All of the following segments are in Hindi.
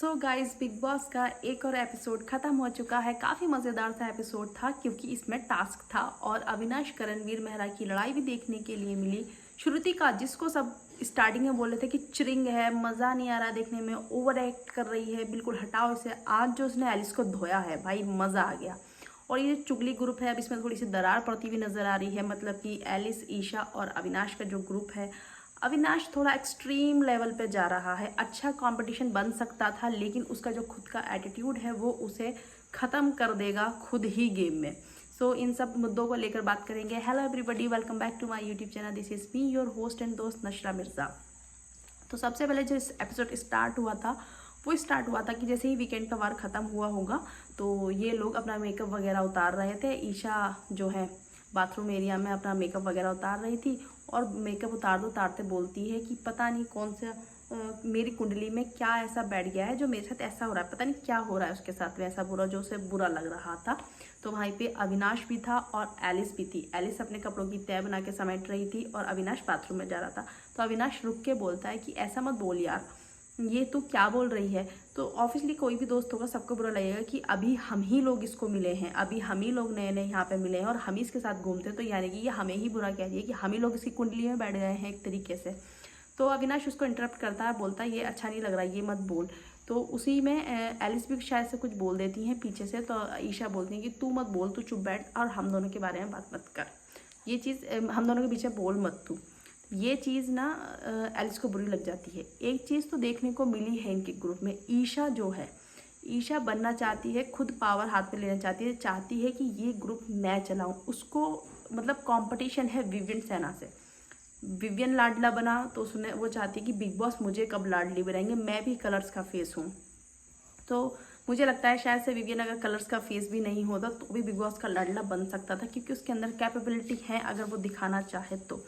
सो गाइस, बिग बॉस का एक और एपिसोड खत्म हो चुका है। काफ़ी मज़ेदार सा एपिसोड था क्योंकि इसमें टास्क था और अविनाश करणवीर मेहरा की लड़ाई भी देखने के लिए मिली। श्रुति का, जिसको सब स्टार्टिंग में बोल रहे थे कि चिरिंग है, मज़ा नहीं आ रहा देखने में, ओवर एक्ट कर रही है, बिल्कुल हटाओ इसे, आज जो उसने एलिस को धोया है भाई, मज़ा आ गया। और ये चुगली ग्रुप है, अब इसमें थोड़ी सी दरार पड़ती हुई नज़र आ रही है। मतलब कि एलिस, ईशा और अविनाश का जो ग्रुप है, अविनाश थोड़ा एक्सट्रीम लेवल पे जा रहा है। अच्छा कंपटीशन बन सकता था, लेकिन उसका जो खुद का एटीट्यूड है वो उसे ख़त्म कर देगा खुद ही गेम में। सो इन सब मुद्दों को लेकर बात करेंगे। Hello everybody, welcome back to my YouTube channel. This is me your host and दोस्त नशरा मिर्ज़ा। तो सबसे पहले जो इस एपिसोड स्टार्ट हुआ था वो स्टार्ट हुआ था कि जैसे ही वीकेंड का वार ख़त्म हुआ होगा तो ये लोग अपना मेकअप वगैरह उतार रहे थे। ईशा जो है बाथरूम एरिया में अपना मेकअप वगैरह उतार रही थी और मेकअप उतारते बोलती है कि पता नहीं कौन सा मेरी कुंडली में क्या ऐसा बैठ गया है जो मेरे साथ ऐसा हो रहा है, पता नहीं क्या हो रहा है उसके साथ वैसा बुरा जो उसे बुरा लग रहा था। तो वहीं पे अविनाश भी था और एलिस भी थी। एलिस अपने कपड़ों की तह बना के समेट रही थी और अविनाश बाथरूम में जा रहा था। तो अविनाश रुक के बोलता है कि ऐसा मत बोल यार, ये तू क्या बोल रही है। तो ऑब्वियसली कोई भी दोस्त होगा, सबको बुरा लगेगा कि अभी हम ही लोग इसको मिले हैं, अभी हम ही लोग नए नए यहाँ पे मिले हैं और हम ही इसके साथ घूमते हैं, तो यानी कि ये हमें ही बुरा कह रही है कि हम ही लोग इसकी कुंडली में बैठ गए हैं एक तरीके से। तो अविनाश उसको इंटरप्ट करता है, बोलता है ये अच्छा नहीं लग रहा, ये मत बोल। तो उसी में एलिस भी शायद से कुछ बोल देती हैं पीछे से। तो ईशा बोलती है कि तू मत बोल, तू चुप बैठ और हम दोनों के बारे में बात मत कर, ये चीज़ हम दोनों के पीछे बोल मत तू। ये चीज़ ना एलिस को बुरी लग जाती है। एक चीज़ तो देखने को मिली है इनके ग्रुप में, ईशा जो है, ईशा बनना चाहती है, खुद पावर हाथ में लेना चाहती है कि ये ग्रुप मैं चलाऊं। उसको मतलब कंपटीशन है विवियन सैना से। विवियन लाडला बना तो उसने वो चाहती है कि बिग बॉस मुझे कब लाडली बनाएंगे, मैं भी कलर्स का फेस हूँ। तो मुझे लगता है शायद से विवियन अगर कलर्स का फेस भी नहीं होता तो भी बिग बॉस का लाडला बन सकता था, क्योंकि उसके अंदर कैपेबिलिटी है। अगर वो दिखाना चाहे तो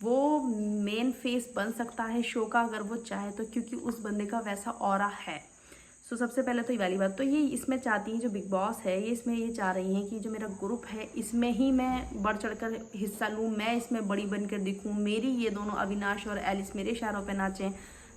वो मेन फेस बन सकता है शो का, अगर वो चाहे तो, क्योंकि उस बंदे का वैसा ऑरा है। सो सबसे पहले तो ये वाली बात। तो ये इसमें चाहती हैं जो बिग बॉस है, ये इसमें ये चाह रही हैं कि जो मेरा ग्रुप है इसमें ही मैं बढ़ चढ़कर हिस्सा लूँ, मैं इसमें बड़ी बनकर दिखूँ, मेरी ये दोनों अविनाश और एलिस मेरे इशारों पे नाचें।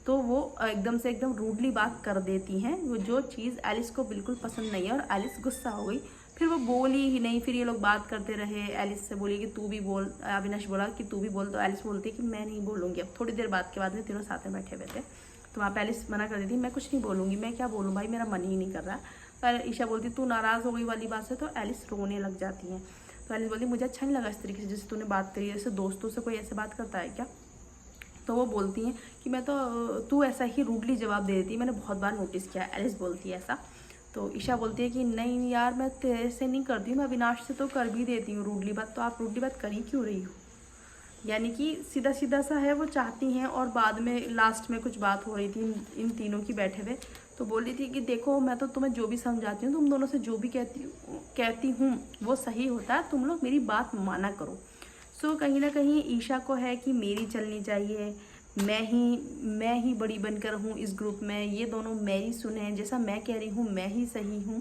तो वो एकदम से एकदम रूडली बात कर देती हैं, वो जो चीज़ एलिस को बिल्कुल पसंद नहीं है और एलिस गुस्सा हो गई। फिर वो बोली ही नहीं, फिर ये लोग बात करते रहे। एलिस से बोली कि तू भी बोल, अविनाश बोला कि तू भी बोल, तो एलिस बोलती कि मैं नहीं बोलूँगी। अब थोड़ी देर बाद के बाद में तीनों साथ में बैठे हुए थे तो वहाँ पे एलिस मना कर देती, मैं कुछ नहीं बोलूँगी, मैं क्या बोलूँ भाई, मेरा मन ही नहीं कर रहा। पर ईशा बोलती तू नाराज़ हो गई वाली बात से, तो एलिस रोने लग जाती हैं। तो एलिस बोलती मुझे अच्छा नहीं लगा इस तरीके से जैसे तूने बात करी, जैसे दोस्तों से कोई ऐसे बात करता है क्या। तो वो बोलती हैं कि मैं तो, तू ऐसा ही रूडली जवाब दे देती है, मैंने बहुत बार नोटिस किया। एलिस बोलती है ऐसा। तो ईशा बोलती है कि नहीं यार, मैं तेरे से नहीं करती हूँ, मैं अविनाश से तो कर भी देती हूँ रूडली बात, तो आप रूडली बात कर ही क्यों रही हो। यानी कि सीधा सीधा सा है वो चाहती हैं। और बाद में लास्ट में कुछ बात हो रही थी इन तीनों की बैठे हुए, तो बोल रही थी कि देखो मैं तो तुम्हें जो भी समझाती हूँ, तुम दोनों से जो भी कहती हूँ वो सही होता है, तुम लोग मेरी बात माना करो। सो कहीं ना कहीं ईशा को है कि मेरी चलनी चाहिए, मैं ही बड़ी बनकर हूँ इस ग्रुप में, ये दोनों मेरी सुने, जैसा मैं कह रही हूँ मैं ही सही हूँ।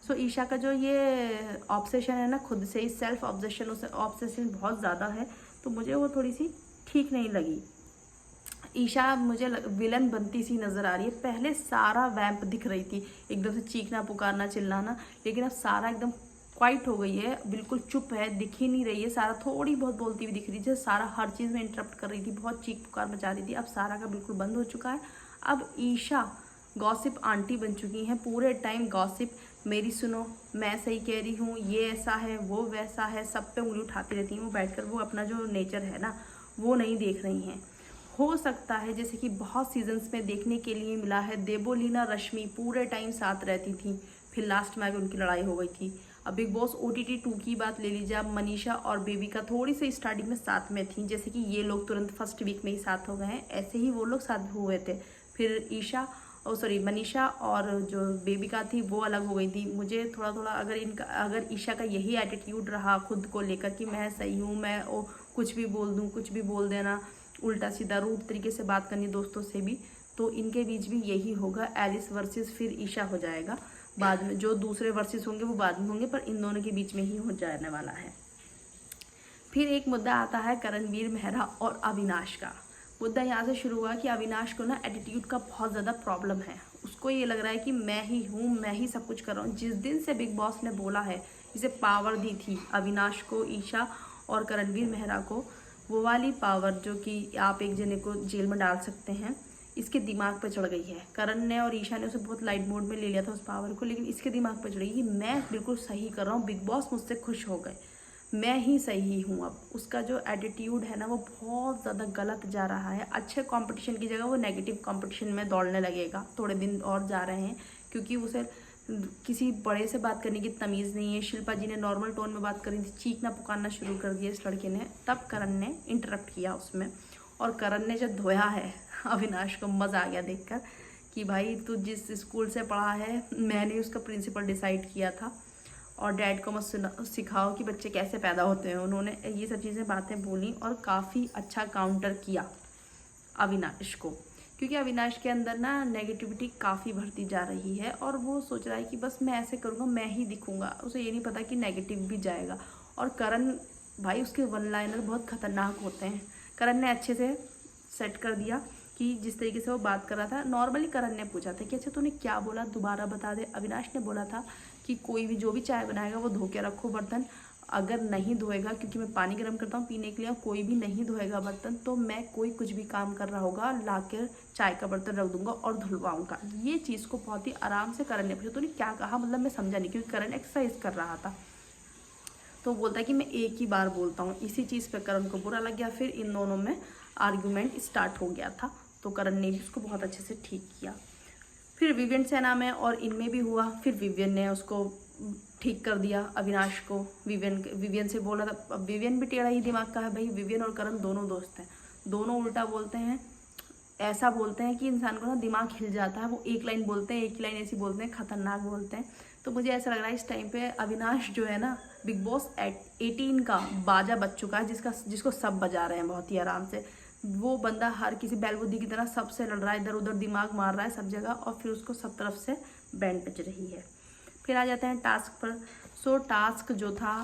सो ईशा का जो ये ऑब्सेशन है ना, खुद से ही सेल्फ ऑब्सेशन बहुत ज़्यादा है, तो मुझे वो थोड़ी सी ठीक नहीं लगी। ईशा मुझे विलन बनती सी नज़र आ रही है। पहले सारा वैम्प दिख रही थी, एकदम से चीखना पुकारना चिल्लाना, लेकिन अब सारा एकदम क्वाइट हो गई है, बिल्कुल चुप है, दिख ही नहीं रही है। सारा थोड़ी बहुत बोलती हुई दिख रही थी, सारा हर चीज़ में इंटरप्ट कर रही थी, बहुत चीख पुकार मचा रही थी। अब सारा का बिल्कुल बंद हो चुका है। अब ईशा गॉसिप आंटी बन चुकी हैं, पूरे टाइम गॉसिप, मेरी सुनो, मैं सही कह रही हूँ, ये ऐसा है वो वैसा है, सब पे उंगली उठाती रहती हैं वो बैठकर। वो अपना जो नेचर है ना वो नहीं देख रही हैं। हो सकता है जैसे कि बहुत सीजन्स में देखने के लिए मिला है, देवोलीना रश्मि पूरे टाइम साथ रहती थी, फिर लास्ट में भी उनकी लड़ाई हो गई थी। अब बिग बॉस OTT 2 की बात ले लीजिए, अब मनीषा और बेबी का थोड़ी सी स्टार्टिंग में साथ में थी, जैसे कि ये लोग तुरंत फर्स्ट वीक में ही साथ हो गए हैं, ऐसे ही वो लोग साथ हुए थे। फिर ईशा मनीषा और जो बेबिका थी वो अलग हो गई थी। मुझे थोड़ा थोड़ा अगर ईशा का यही एटीट्यूड रहा खुद को लेकर कि मैं सही हूँ, मैं कुछ भी बोल दूँ, कुछ भी बोल देना, उल्टा सीधा रूड तरीके से बात करनी दोस्तों से भी, तो इनके बीच भी यही होगा, एलिस वर्सेस फिर ईशा हो जाएगा। बाद में जो दूसरे वर्सेस होंगे वो बाद में होंगे, पर इन दोनों के बीच में ही हो जाने वाला है। फिर एक मुद्दा आता है करणवीर मेहरा और अविनाश का। मुद्दा यहाँ से शुरू हुआ कि अविनाश को ना एटीट्यूड का बहुत ज़्यादा प्रॉब्लम है। उसको ये लग रहा है कि मैं ही हूँ, मैं ही सब कुछ कर रहा हूँ। जिस दिन से बिग बॉस ने बोला है, इसे पावर दी थी अविनाश को, ईशा और करणवीर मेहरा को, वो वाली पावर जो कि आप एक जने को जेल में डाल सकते हैं, इसके दिमाग पे चढ़ गई है। करण ने और ईशा ने उसे बहुत लाइट मोड में ले लिया था उस पावर को, लेकिन इसके दिमाग पे चढ़ गई कि मैं बिल्कुल सही कर रहा हूँ, बिग बॉस मुझसे खुश हो गए, मैं ही सही हूँ। अब उसका जो एटीट्यूड है ना वो बहुत ज़्यादा गलत जा रहा है। अच्छे कंपटीशन की जगह वो नेगेटिव कंपटीशन में दौड़ने लगेगा। थोड़े दिन और जा रहे हैं, क्योंकि उसे किसी बड़े से बात करने की तमीज़ नहीं है। शिल्पा जी ने नॉर्मल टोन में बात करी थी, चीखना पुकारना शुरू कर दिया इस लड़के ने, तब करण ने इंटरप्ट किया उसमें। और करण ने जब धोया है अविनाश को, मज़ा आ गया देखकर कि भाई तू जिस स्कूल से पढ़ा है, मैंने उसका प्रिंसिपल डिसाइड किया था, और डैड को मत सिखाओ कि बच्चे कैसे पैदा होते हैं। उन्होंने ये सब चीज़ें बातें बोली और काफ़ी अच्छा काउंटर किया अविनाश को, क्योंकि अविनाश के अंदर ना नेगेटिविटी काफ़ी बढ़ती जा रही है और वो सोच रहा है कि बस मैं ऐसे करूँगा, मैं ही दिखूँगा। उसे ये नहीं पता कि नेगेटिव भी जाएगा। और करण भाई, उसके वन लाइनर बहुत ख़तरनाक होते हैं। करण ने अच्छे से सेट कर दिया कि जिस तरीके से वो बात कर रहा था, नॉर्मली करण ने पूछा था कि अच्छा तूने क्या बोला, दोबारा बता दे। अविनाश ने बोला था कि कोई भी जो भी चाय बनाएगा वो धो के रखो बर्तन, अगर नहीं धोएगा, क्योंकि मैं पानी गर्म करता हूँ पीने के लिए, कोई भी नहीं धोएगा बर्तन तो मैं कोई कुछ भी काम कर रहा होगा ला कर चाय का बर्तन रख दूंगा और धुलवाऊंगा। ये चीज़ को बहुत ही आराम से करण ने पूछा, तूने क्या कहा, मतलब मैं समझा नहीं, क्योंकि करण एक्सरसाइज कर रहा था। तो बोलता है कि मैं एक ही बार बोलता हूँ। इसी चीज़ पर करण को बुरा लग गया, फिर इन दोनों में आर्ग्यूमेंट स्टार्ट हो गया था। तो करण ने भी उसको बहुत अच्छे से ठीक किया। फिर विवियन सेना में और इनमें भी हुआ, फिर विवियन ने उसको ठीक कर दिया अविनाश को। विवियन से बोला था, अब विवियन भी टेढ़ा ही दिमाग का है भाई। विवियन और करण दोनों दोस्त हैं, दोनों उल्टा बोलते हैं, ऐसा बोलते हैं कि इंसान को ना दिमाग हिल जाता है। वो एक लाइन बोलते हैं, एक लाइन ऐसी बोलते हैं, खतरनाक बोलते हैं। तो मुझे ऐसा लग रहा है इस टाइम पे अविनाश जो है ना, बिग बॉस 18 का बाजा बज चुका है, जिसको सब बजा रहे हैं बहुत ही आराम से। वो बंदा हर किसी बैलबुद्धि की तरह सबसे लड़ रहा है, इधर उधर दिमाग मार रहा है सब जगह, और फिर उसको सब तरफ से बैंड बज रही है। फिर आ जाते हैं टास्क पर। सो टास्क जो था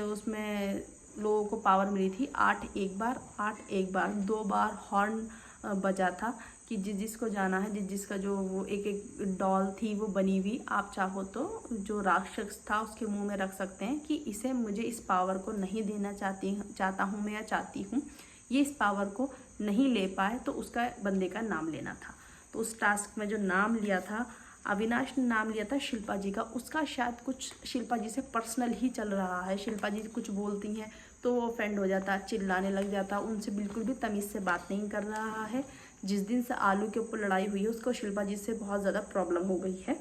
उसमें लोगों को पावर मिली थी 8 एक बार, 8 एक बार, 2 बार हॉर्न बजा था कि जिसको जाना है, जिसका जो वो एक डॉल थी वो बनी हुई, आप चाहो तो जो राक्षस था उसके मुंह में रख सकते हैं कि इसे, मुझे इस पावर को नहीं देना चाहता हूँ मैं, या चाहती हूँ, ये इस पावर को नहीं ले पाए तो उसका बंदे का नाम लेना था। तो उस टास्क में जो नाम लिया था अविनाश ने, नाम लिया था शिल्पा जी का। उसका शायद कुछ शिल्पा जी से पर्सनल ही चल रहा है। शिल्पा जी कुछ बोलती हैं तो वो ऑफेंड हो जाता, चिल्लाने लग जाता, उनसे बिल्कुल भी तमीज़ से बात नहीं कर रहा है। जिस दिन से आलू के ऊपर लड़ाई हुई है उसको शिल्पा जी से बहुत ज़्यादा प्रॉब्लम हो गई है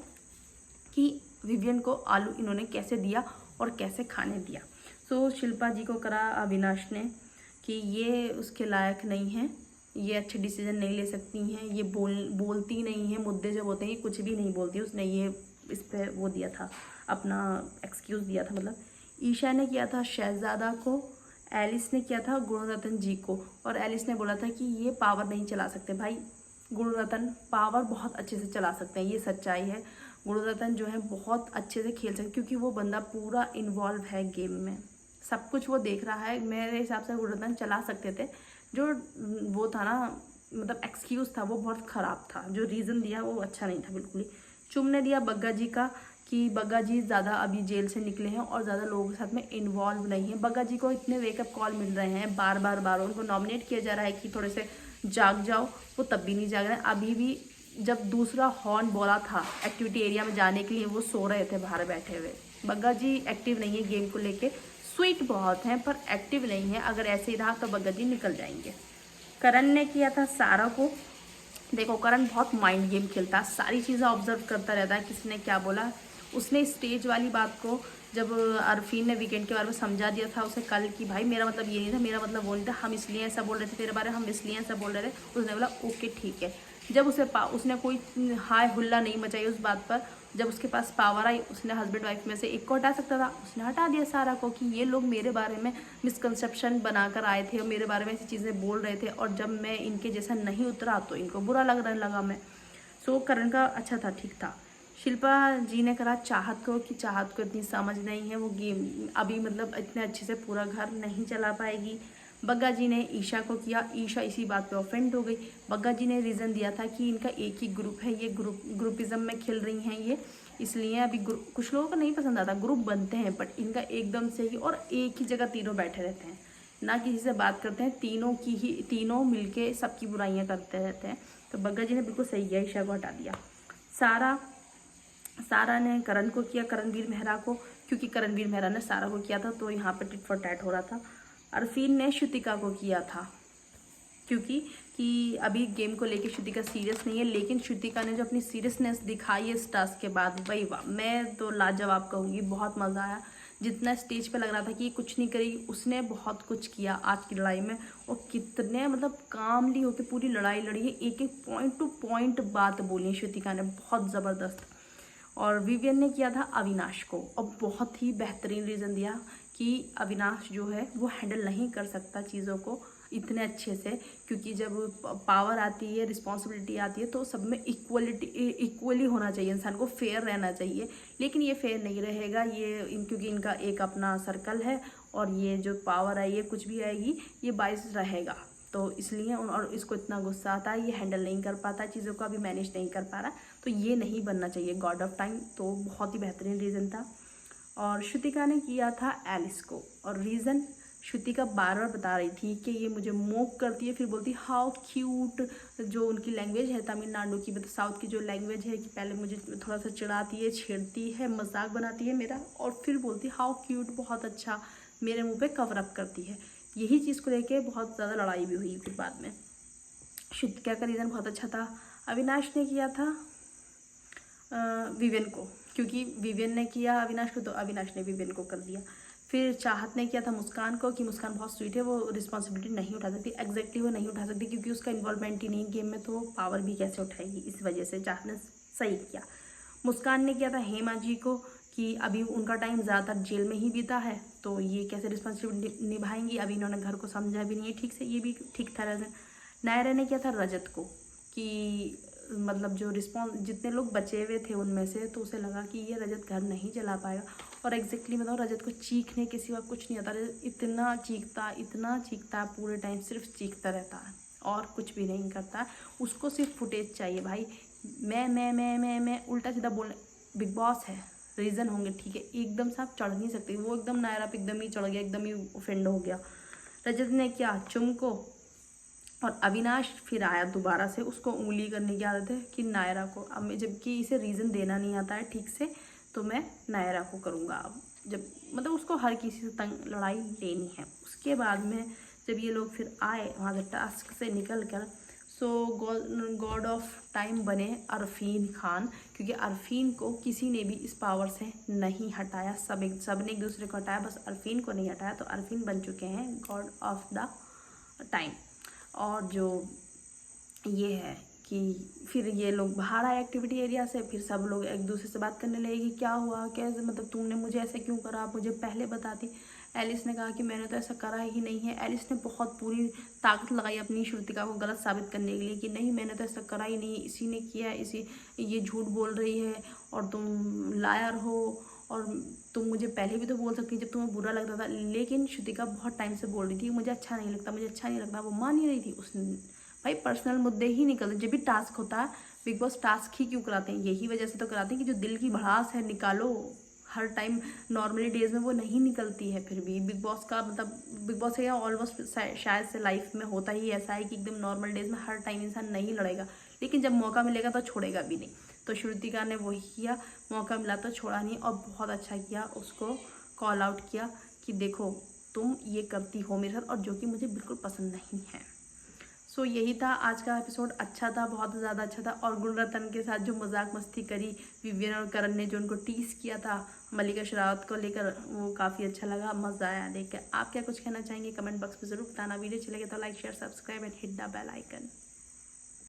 कि विवियन को आलू इन्होंने कैसे दिया और कैसे खाने दिया। तो शिल्पा जी को करा अविनाश ने कि ये उसके लायक नहीं है, ये अच्छे डिसीजन नहीं ले सकती हैं, ये बोलती नहीं है, मुद्दे जब होते हैं ये कुछ भी नहीं बोलती। उसने ये इस पर वो दिया था, अपना एक्सक्यूज़ दिया था। मतलब ईशा ने किया था शहजादा को, एलिस ने किया था गुणरत्न जी को, और एलिस ने बोला था कि ये पावर नहीं चला सकते। भाई गुणरत्न पावर बहुत अच्छे से चला सकते हैं, ये सच्चाई है। गुणरत्न जो है बहुत अच्छे से खेल सकते, क्योंकि वो बंदा पूरा इन्वॉल्व है गेम में, सब कुछ वो देख रहा है। मेरे हिसाब से गुणरत्न चला सकते थे। जो वो था ना, मतलब एक्सक्यूज़ था वो बहुत ख़राब था, जो रीज़न दिया वो अच्छा नहीं था बिल्कुल ही। चुम ने दिया बग्गा जी का कि बग्गा जी ज़्यादा अभी जेल से निकले हैं और ज़्यादा लोगों के साथ में इन्वॉल्व नहीं है। बग्गा जी को इतने वेकअप कॉल मिल रहे हैं, बार बार उनको नॉमिनेट किया जा रहा है कि थोड़े से जाग जाओ, वो तब भी नहीं जाग रहे हैं। अभी भी जब दूसरा हॉर्न बोला था एक्टिविटी एरिया में जाने के लिए, वो सो रहे थे बाहर बैठे हुए। बग्गा जी एक्टिव नहीं है गेम को लेके, स्वीट बहुत हैं पर एक्टिव नहीं है। अगर ऐसे ही रहा तो बग्गा जी निकल जाएंगे। करण ने किया था सारा को। देखो करण बहुत माइंड गेम खेलता है, सारी चीज़ें ऑब्जर्व करता रहता है, किसने क्या बोला। उसने स्टेज वाली बात को जब अरफीन ने वीकेंड के बारे में समझा दिया था उसे कल कि भाई मेरा मतलब ये नहीं था, मेरा मतलब वो नहीं था, हम इसलिए ऐसा बोल रहे थे तेरे बारे में, हम इसलिए ऐसा बोल रहे थे। उसने बोला ओके ठीक है। जब उसने कोई हाय हुल्ला नहीं मचाई उस बात पर। जब उसके पास पावर आई, उसने हस्बैंड वाइफ में से एक को हटा सकता था, उसने हटा दिया सारा को कि ये लोग मेरे बारे में मिसकंसेप्शन बनाकर आए थे और मेरे बारे में ऐसी चीज़ें बोल रहे थे, और जब मैं इनके जैसा नहीं उतरा तो इनको बुरा लगने लगा मैं। सो करण का अच्छा था, ठीक था। शिल्पा जी ने करा चाहत को कि चाहत को इतनी समझ नहीं है, वो गेम अभी मतलब इतने अच्छे से पूरा घर नहीं चला पाएगी। बग्गा जी ने ईशा को किया, ईशा इसी बात पे ऑफेंड हो गई। बग्गा जी ने रीज़न दिया था कि इनका एक ही ग्रुप है, ये ग्रुपिज़म में खेल रही हैं ये, इसलिए अभी कुछ लोगों को नहीं पसंद आता, ग्रुप बनते हैं बट इनका एकदम से ही, और एक ही जगह तीनों बैठे रहते हैं, ना किसी से बात करते हैं, तीनों मिलके सबकी बुराइयां करते रहते हैं। तो बग्गा जी ने बिल्कुल सही किया, ईशा को हटा दिया। सारा ने करण को किया, करणवीर मेहरा को, क्योंकि करणवीर मेहरा ने सारा को किया था तो यहाँ पे टिट फॉर टैट हो रहा था। अरफीन ने श्रुतिका को किया था, क्योंकि अभी गेम को लेके श्रुतिका सीरियस नहीं है, लेकिन श्रुतिका ने जो अपनी सीरियसनेस दिखाई है इस टास्क के बाद, वही वाह, मैं तो लाजवाब कहूँगी, बहुत मज़ा आया। जितना स्टेज पे लग रहा था कि ये कुछ नहीं करेगी, उसने बहुत कुछ किया आज की लड़ाई में, और कितने मतलब कामली होकर पूरी लड़ाई लड़ी है, एक एक पॉइंट टू पॉइंट बात बोली श्रुतिका ने, बहुत ज़बरदस्त। और विवियन ने किया था अविनाश को, और बहुत ही बेहतरीन रीज़न दिया कि अविनाश जो है वो हैंडल नहीं कर सकता चीज़ों को इतने अच्छे से, क्योंकि जब पावर आती है, रिस्पॉन्सिबिलिटी आती है, तो सब में इक्वली होना चाहिए, इंसान को फेयर रहना चाहिए, लेकिन ये फेयर नहीं रहेगा ये, क्योंकि इनका एक अपना सर्कल है, और ये जो पावर है ये कुछ भी आएगी ये बाइस रहेगा, तो इसलिए, और इसको इतना गुस्सा आता है, ये हैंडल नहीं कर पाता चीज़ों को, अभी मैनेज नहीं कर पा रहा, तो ये नहीं बनना चाहिए गॉड ऑफ टाइम। तो बहुत ही बेहतरीन रीज़न था। और श्रुतिका ने किया था एलिस को, और रीज़न श्रुतिका बार बार बता रही थी कि ये मुझे मोक करती है, फिर बोलती हाउ क्यूट, जो उनकी लैंग्वेज है तमिलनाडु की, मतलब साउथ की जो लैंग्वेज है, कि पहले मुझे थोड़ा सा चिढ़ाती है, छेड़ती है, मजाक बनाती है मेरा, और फिर बोलती हाउ क्यूट, बहुत अच्छा, मेरे मुंह पे कवर अप करती है। यही चीज़ को लेके बहुत ज़्यादा लड़ाई भी हुई फिर बाद में। श्रुतिका का रीज़न बहुत अच्छा था। अविनाश ने किया था विवियन को, क्योंकि विवियन ने किया अविनाश को, तो अविनाश ने विवियन को कर दिया। फिर चाहत ने किया था मुस्कान को, कि मुस्कान बहुत स्वीट है, वो रिस्पॉन्सिबिलिटी नहीं उठा सकती, एग्जैक्टली वो नहीं उठा सकती, क्योंकि उसका इन्वॉल्वमेंट ही नहीं गेम में, तो पावर भी कैसे उठाएगी, इस वजह से चाहत ने सही किया। मुस्कान ने किया था हेमा जी को, कि अभी उनका टाइम ज़्यादातर जेल में ही बीता है, तो ये कैसे रिस्पॉन्सिबिलिटी निभाएंगी, अभी इन्होंने घर को समझा भी नहीं है ठीक से, ये भी ठीक था रीज़न। नायरा ने किया था रजत को, कि मतलब जो जितने लोग बचे हुए थे उनमें से, तो उसे लगा कि ये रजत घर नहीं चला पाएगा, और एग्जैक्टली बताओ, रजत को चीखने के सिवा कुछ नहीं आता, रजत इतना चीखता पूरे टाइम, सिर्फ चीखता रहता है और कुछ भी नहीं करता, उसको सिर्फ फुटेज चाहिए भाई, मैं उल्टा सीधा बोलने, बिग बॉस है, रीज़न होंगे ठीक है, एकदम से आप चढ़ नहीं सकते, वो एकदम नायरा पे एकदम ही चढ़ गया, एकदम ही ऑफेंड हो गया। रजत ने क्या चुम को, और अविनाश फिर आया दोबारा से, उसको उंगली करने की आदत है कि नायरा को, अब जबकि इसे रीज़न देना नहीं आता है ठीक से, तो मैं नायरा को करूँगा अब, जब मतलब उसको हर किसी से तंग लड़ाई लेनी है। उसके बाद में जब ये लोग फिर आए वहाँ से टास्क से निकल कर, सो गॉड ऑफ टाइम बने अरफीन खान, क्योंकि अरफीन को किसी ने भी इस पावर से नहीं हटाया, सब ने एक दूसरे को हटाया, बस अरफीन को नहीं हटाया, तो अरफीन बन चुके हैं गॉड ऑफ द टाइम। और जो ये है कि फिर ये लोग बाहर आए एक्टिविटी एरिया से, फिर सब लोग एक दूसरे से बात करने लगे कि क्या हुआ, कैसे, मतलब तुमने मुझे ऐसे क्यों करा, आप मुझे पहले बताती। एलिस ने कहा कि मैंने तो ऐसा करा ही नहीं है। एलिस ने बहुत पूरी ताकत लगाई अपनी श्रुतिका को गलत साबित करने के लिए कि नहीं मैंने तो ऐसा करा ही नहीं, इसी ने किया, ये झूठ बोल रही है, और तुम लायर हो, और तुम मुझे पहले भी तो बोल सकती जब तुम्हें बुरा लगता था। लेकिन श्रुतिका बहुत टाइम से बोल रही थी मुझे अच्छा नहीं लगता, वो मान ही रही थी। उसने भाई पर्सनल मुद्दे ही निकलते, जब भी टास्क होता है बिग बॉस टास्क ही क्यों कराते हैं, यही वजह से तो कराते हैं कि जो दिल की भड़ास है निकालो। हर टाइम नॉर्मली डेज में वो नहीं निकलती है। फिर भी बिग बॉस का मतलब बिग बॉस का ऑलमोस्ट शायद से लाइफ में होता ही ऐसा है कि एकदम नॉर्मल डेज में हर टाइम इंसान नहीं लड़ेगा, लेकिन जब मौका मिलेगा तो छोड़ेगा भी नहीं। तो श्रुतिका ने वही किया, मौका मिला तो छोड़ा नहीं, और बहुत अच्छा किया, उसको कॉल आउट किया कि देखो तुम ये करती हो मेरे साथ, और जो कि मुझे बिल्कुल पसंद नहीं है। सो यही था आज का एपिसोड, अच्छा था, बहुत ज़्यादा अच्छा था। और गुणरत्न के साथ जो मजाक मस्ती करी विवियन और करण ने, जो उनको टीस किया था मल्लिका शेरावत को लेकर, वो काफ़ी अच्छा लगा, मज़ा आया देख कर। आप क्या कुछ कहना चाहेंगे कमेंट बॉक्स में ज़रूर बताना। वीडियो चलेगा तो like share subscribe and hit the bell icon.